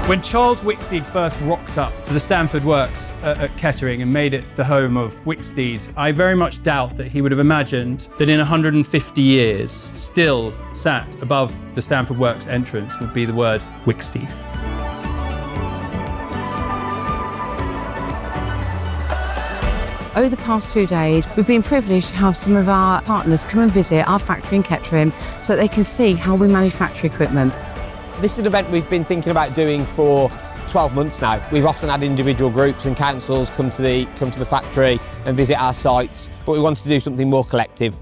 When Charles Wicksteed first rocked up to the Stanford Works at Kettering and made it the home of Wicksteed, I very much doubt that he would have imagined that in 150 years, still sat above the Stanford Works entrance would be the word Wicksteed. Over the past 2 days, we've been privileged to have some of our partners come and visit our factory in Kettering so that they can see how we manufacture equipment. This is an event we've been thinking about doing for 12 months now. We've often had individual groups and councils come to the factory and visit our sites, but we wanted to do something more collective.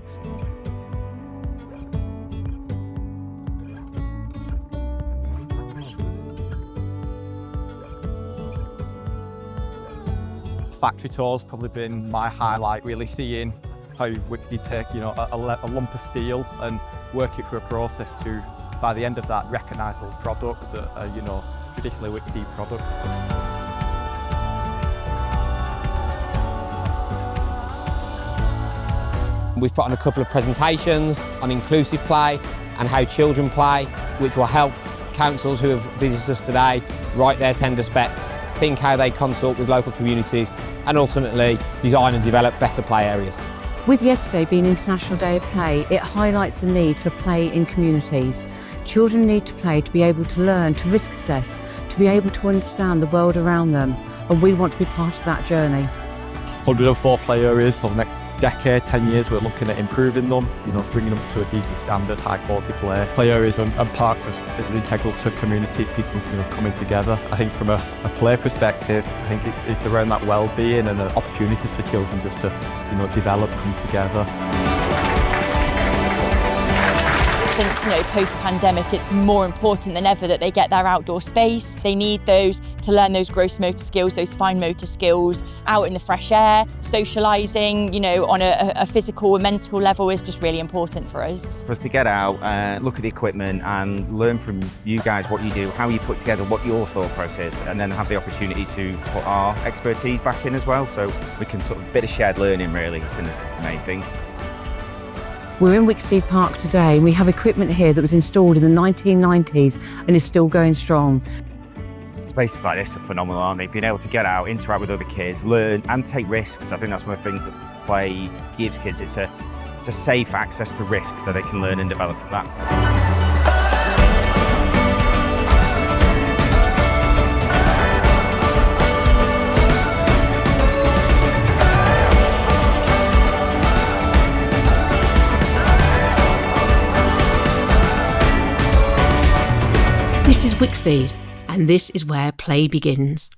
Factory tour's probably been my highlight, really seeing how Wicksteed take a lump of steel and work it through a process to, by the end of that, recognisable products that are traditionally Wicksteed products. We've put on a couple of presentations on inclusive play and how children play, which will help councils who have visited us today write their tender specs, think how they consult with local communities, and ultimately design and develop better play areas. With yesterday being International Day of Play, it highlights the need for play in communities. Children need to play to be able to learn, to risk assess, to be able to understand the world around them, and we want to be part of that journey. 104 play areas for the next decade, 10 years, we're looking at improving them, bringing them to a decent standard, high quality play. Play areas and parks is integral to communities, people coming together. I think from a play perspective, I think it's around that well-being and opportunities for children just to develop, come together. Since post-pandemic, it's more important than ever that they get their outdoor space. They need those to learn those gross motor skills, those fine motor skills, out in the fresh air. Socialising, on a physical and mental level is just really important for us. For us to get out, look at the equipment and learn from you guys what you do, how you put together, what your thought process, and then have the opportunity to put our expertise back in as well, so we can sort of bit of shared learning really has been the main thing. We're in Wicksteed Park today and we have equipment here that was installed in the 1990s and is still going strong. Spaces like this are phenomenal, aren't they? Being able to get out, interact with other kids, learn and take risks. I think that's one of the things that play gives kids. It's a safe access to risk so they can learn and develop from that. This is Wicksteed, and this is where play begins.